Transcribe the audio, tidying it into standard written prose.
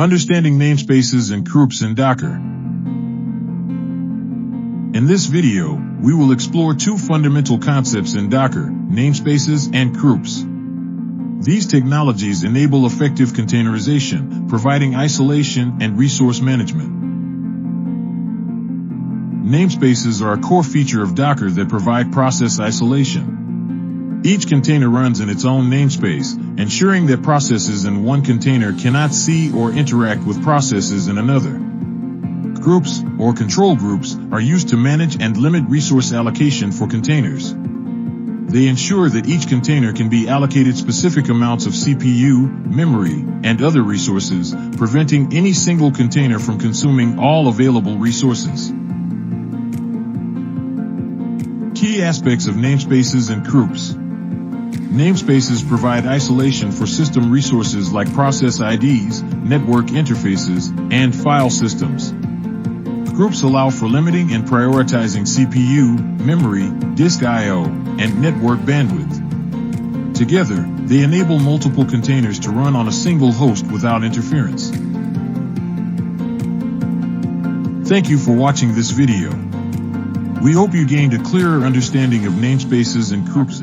Understanding namespaces and groups in Docker. In this video, we will explore two fundamental concepts in Docker, namespaces and groups. These technologies enable effective containerization, providing isolation and resource management. Namespaces are a core feature of Docker that provide process isolation. Each container runs in its own namespace, ensuring that processes in one container cannot see or interact with processes in another. Groups, or control groups, are used to manage and limit resource allocation for containers. They ensure that each container can be allocated specific amounts of CPU, memory, and other resources, preventing any single container from consuming all available resources. Key aspects of namespaces and groups. Namespaces provide isolation for system resources like process IDs, network interfaces, and file systems. Groups allow for limiting and prioritizing CPU, memory, disk I/O, and network bandwidth. Together, they enable multiple containers to run on a single host without interference. Thank you for watching this video. We hope you gained a clearer understanding of namespaces and groups.